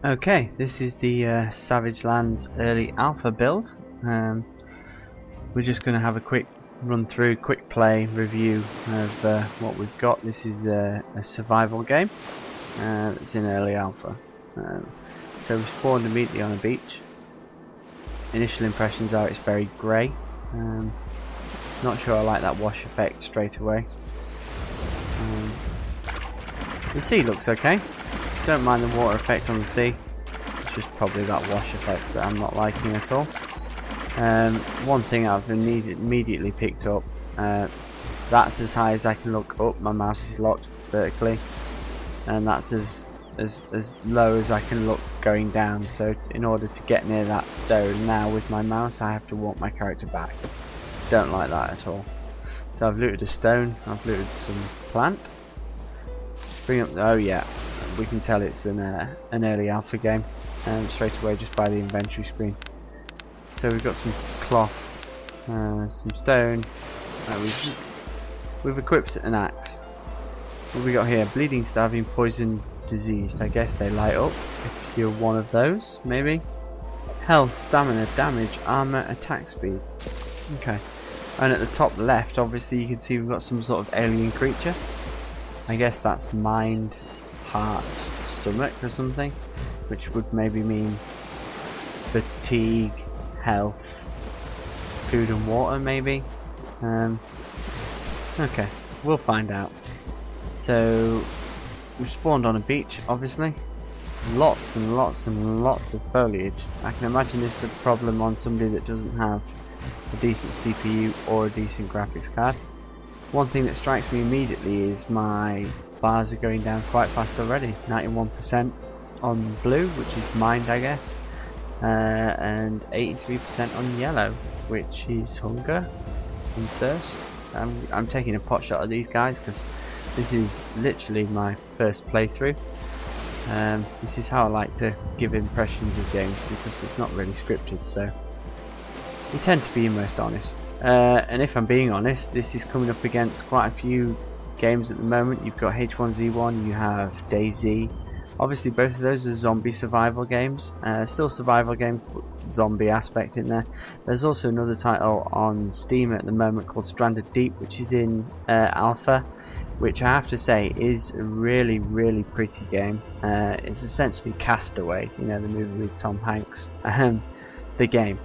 Okay, this is the Savage Lands early alpha build. We're just going to have a quick run through, quick play review of what we've got. This is a survival game that's in early alpha. So we spawned immediately on a beach. Initial impressions are it's very grey. Not sure I like that wash effect straight away. The sea looks okay. Don't mind the water effect on the sea. It's just probably that wash effect that I'm not liking at all. One thing I've immediately picked up, that's as high as I can look up. My mouse is locked vertically, and that's as low as I can look going down. So in order to get near that stone now with my mouse, I have to walk my character back. Don't like that at all. So I've looted a stone, I've looted some plant. Let's bring up, oh yeah, we can tell it's an early alpha game straight away just by the inventory screen. So we've got some cloth, some stone, we've equipped an axe. What have we got here? Bleeding, starving, poison, diseased. I guess they light up if you're one of those, maybe. Health, stamina, damage, armor, attack speed. Okay. And at the top left, obviously you can see we've got some sort of alien creature. I guess that's mind, heart, stomach or something, which would maybe mean fatigue, health, food and water maybe. Okay, we'll find out. So we spawned on a beach, obviously. Lots and lots and lots of foliage. I can imagine this is a problem on somebody that doesn't have a decent CPU or a decent graphics card. One thing that strikes me immediately is my bars are going down quite fast already. 91% on blue, which is mind I guess, and 83% on yellow, which is hunger and thirst. I'm taking a pot shot at these guys because this is literally my first playthrough. This is how I like to give impressions of games because it's not really scripted, so you tend to be your most honest. And if I'm being honest, this is coming up against quite a few games at the moment. You've got H1Z1, you have DayZ. Obviously both of those are zombie survival games. Still survival game, zombie aspect in there. There's also another title on Steam at the moment called Stranded Deep, which is in alpha, which I have to say is a really pretty game. It's essentially Castaway, you know, the movie with Tom Hanks, the game.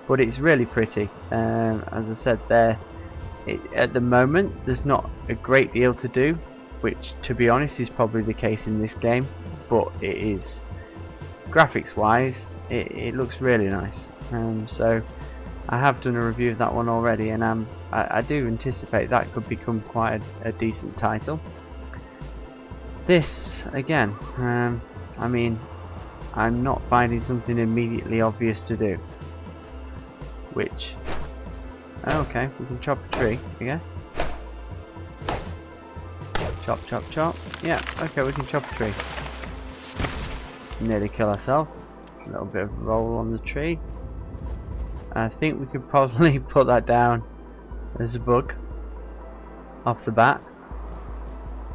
But it's really pretty. As I said there, at the moment there's not a great deal to do, which to be honest is probably the case in this game, but it is, graphics wise, it looks really nice. So I have done a review of that one already, and I do anticipate that could become quite a decent title. This again, I mean, I'm not finding something immediately obvious to do. Which, okay, we can chop a tree, I guess. Chop, chop, chop. Yeah, okay, we can chop a tree. Nearly kill ourselves. A little bit of roll on the tree. I think we could probably put that down as a bug off the bat.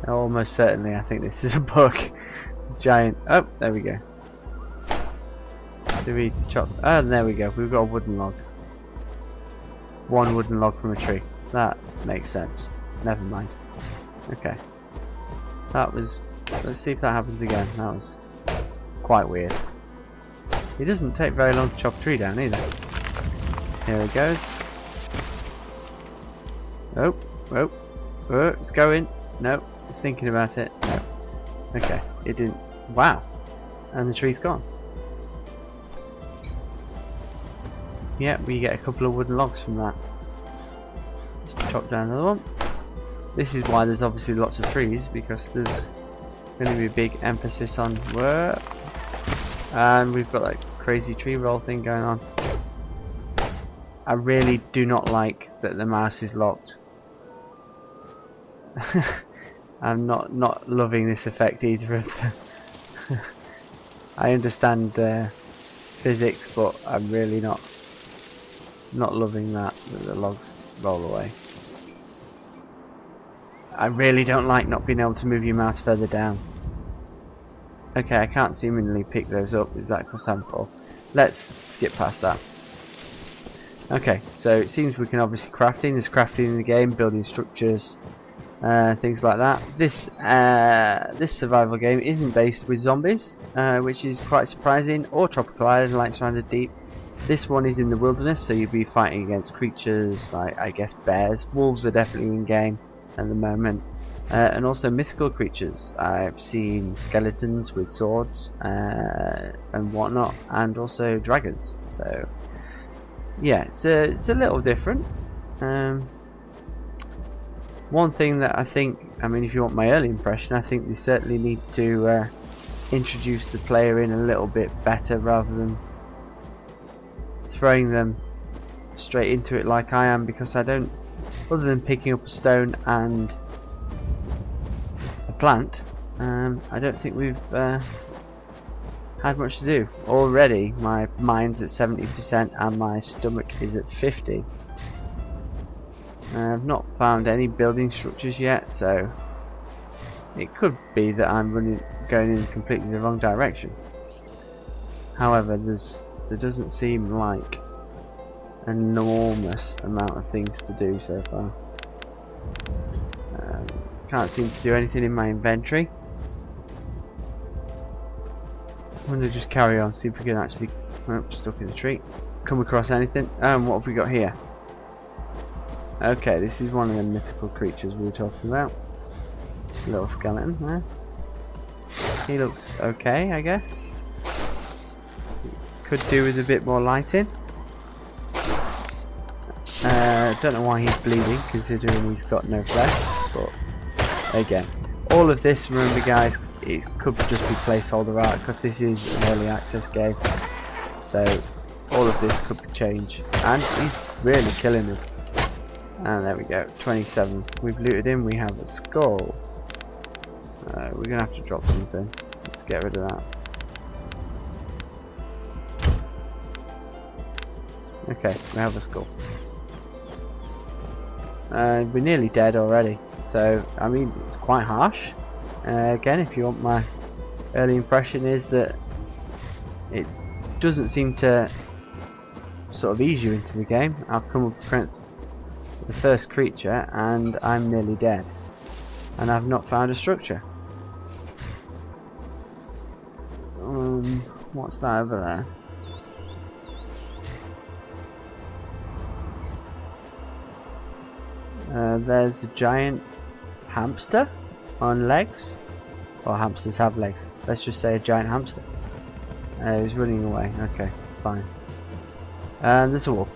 Almost certainly, I think this is a bug. Giant. Oh, there we go. Do we chop? Oh, there we go. We've got a wooden log. One wooden log from a tree. That makes sense. Never mind. Okay. That was... Let's see if that happens again. That was quite weird. It doesn't take very long to chop a tree down either. Here it goes. Oh, oh, oh, it's going. No, it's thinking about it. No. Okay, it didn't. Wow. And the tree's gone. Yeah, we get a couple of wooden logs from that. Just chop down another one. This is why there's obviously lots of trees, because there's going to be a big emphasis on work. And we've got that crazy tree roll thing going on. I really do not like that the mouse is locked. I'm not loving this effect either of them. I understand physics, but I'm really not loving that the logs roll away. I really don't like not being able to move your mouse further down. Okay, I can't seemingly pick those up. Is that because I'm full? Let's skip past that. Okay, so it seems we can obviously crafting. There's crafting in the game, building structures, things like that. This survival game isn't based with zombies, which is quite surprising, or tropical island like Stranded Deep. This one is in the wilderness, so you'll be fighting against creatures like, I guess, bears. Wolves are definitely in game at the moment, and also mythical creatures. I've seen skeletons with swords and whatnot, and also dragons. So yeah, it's a little different. One thing that I think, I mean, if you want my early impression, I think they certainly need to introduce the player in a little bit better rather than throwing them straight into it like I am, because I don't, other than picking up a stone and a plant, I don't think we've had much to do. Already my mind's at 70% and my stomach is at 50. I've not found any building structures yet, so it could be that I'm going in completely the wrong direction. However, there doesn't seem like an enormous amount of things to do so far. Can't seem to do anything in my inventory. I'm going to just carry on, see if we can actually, stuck in a tree, come across anything. What have we got here? Okay, this is one of the mythical creatures we were talking about. Little skeleton there. He looks okay, I guess. Could do with a bit more lighting. Don't know why he's bleeding, considering he's got no flesh, but again, all of this, remember guys, it could just be placeholder art because this is an early access game, so all of this could change. And he's really killing us. And there we go, 27. We've looted him. We have a skull. We're gonna have to drop something. Let's get rid of that. Okay, we have a skull. We're nearly dead already, so I mean it's quite harsh. Again, if you want my early impression, is that it doesn't seem to sort of ease you into the game. I've come up against the first creature and I'm nearly dead, and I've not found a structure. What's that over there? There's a giant hamster on legs, or hamsters have legs. Let's just say a giant hamster. He's running away. Okay, fine. And there's a wolf,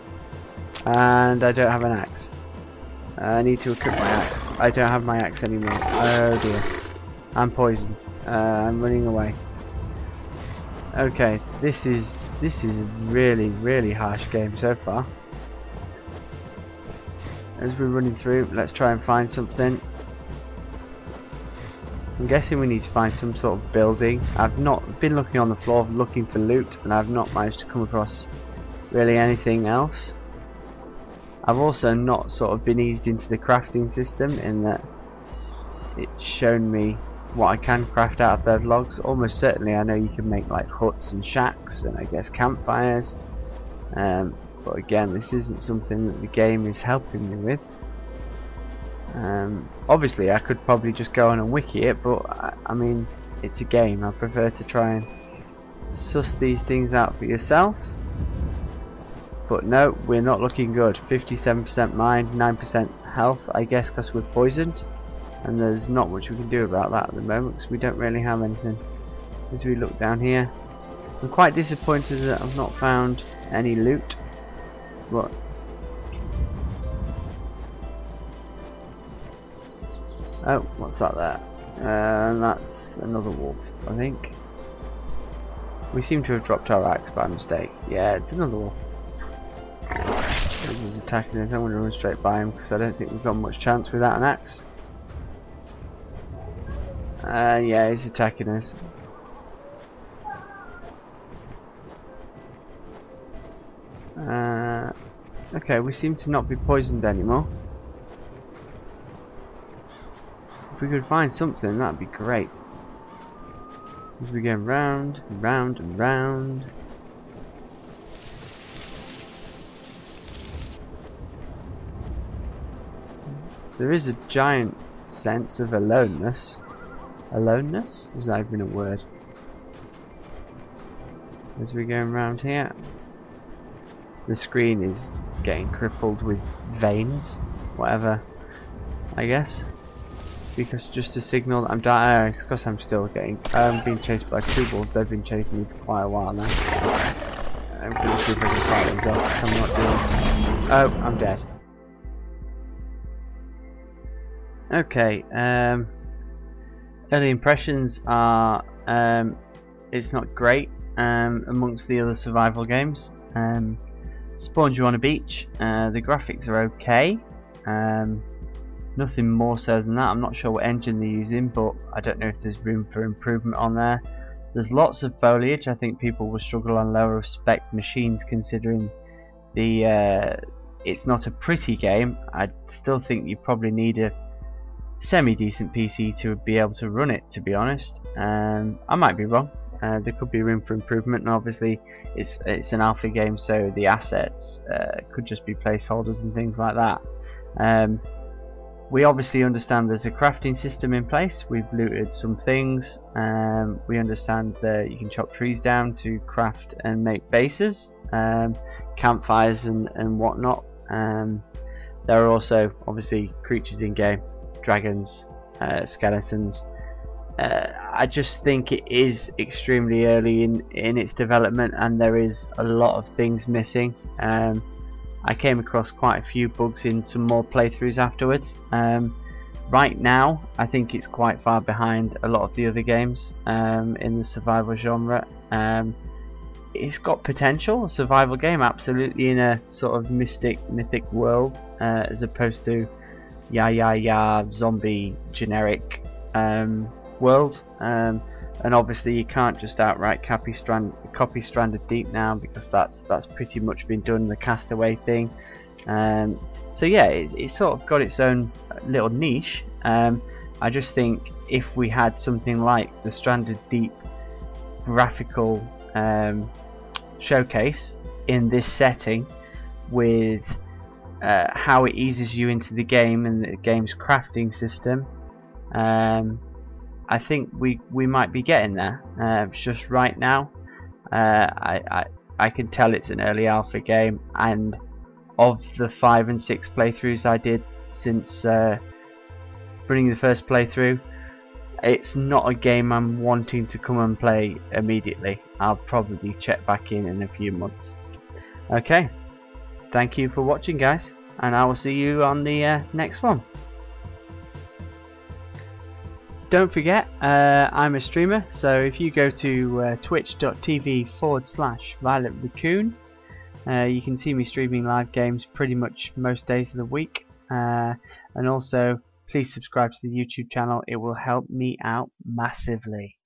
and I don't have an axe. I need to equip my axe. I don't have my axe anymore. Oh dear, I'm poisoned. I'm running away. Okay, this is a really harsh game so far. As we're running through, let's try and find something. I'm guessing we need to find some sort of building. I've not been looking on the floor looking for loot, and I've not managed to come across really anything else. I've also not sort of been eased into the crafting system, in that it's shown me what I can craft out of those logs. Almost certainly I know you can make like huts and shacks and I guess campfires, but again, this isn't something that the game is helping me with. Obviously I could probably just go on and wiki it, but I mean, it's a game. I prefer to try and suss these things out for yourself. But no, we're not looking good. 57% mind, 9% health, I guess because we're poisoned, and there's not much we can do about that at the moment because we don't really have anything. As we look down here, I'm quite disappointed that I've not found any loot. But oh, what's that there? That's another wolf, I think. We seem to have dropped our axe by mistake. Yeah, it's another wolf. He's attacking us. I'm going to run straight by him because I don't think we've got much chance without an axe. Yeah, he's attacking us. Okay, we seem to not be poisoned anymore. If we could find something, that'd be great. As we go round and round and round. There is a giant sense of aloneness. Aloneness? Is that even a word? As we're going around here, the screen is getting crippled with veins, whatever, I guess, because just to signal that I'm dying. It's because I'm still being chased by two wolves. They've been chasing me for quite a while now. I'm going to see if I can fight these off. I'm not doing. Oh, I'm dead. Okay. Early impressions are it's not great amongst the other survival games. Spawned you on a beach. The graphics are okay. Nothing more so than that. I'm not sure what engine they're using, but I don't know if there's room for improvement on there. There's lots of foliage. I think people will struggle on lower spec machines considering the it's not a pretty game. I still think you probably need a semi-decent PC to be able to run it, to be honest. I might be wrong. There could be room for improvement, and obviously it's an alpha game, so the assets could just be placeholders and things like that. We obviously understand there's a crafting system in place. We've looted some things. We understand that you can chop trees down to craft and make bases, campfires and whatnot. There are also obviously creatures in game, dragons, skeletons. I just think it is extremely early in its development, and there is a lot of things missing. I came across quite a few bugs in some more playthroughs afterwards. Right now I think it's quite far behind a lot of the other games in the survival genre. It's got potential, a survival game, absolutely, in a sort of mythic world, as opposed to zombie generic world. And obviously you can't just outright copy Stranded Deep now, because that's pretty much been done, the Castaway thing. So yeah, it's sort of got its own little niche. I just think if we had something like the Stranded Deep graphical showcase in this setting, with how it eases you into the game and the game's crafting system, I think we might be getting there. Just right now, I can tell it's an early alpha game, and of the 5 and 6 playthroughs I did since running the first playthrough, it's not a game I'm wanting to come and play immediately. I'll probably check back in a few months. Okay, thank you for watching, guys, and I will see you on the next one. Don't forget, I'm a streamer, so if you go to twitch.tv/Violet Raccoon, you can see me streaming live games pretty much most days of the week. And also, please subscribe to the YouTube channel, it will help me out massively.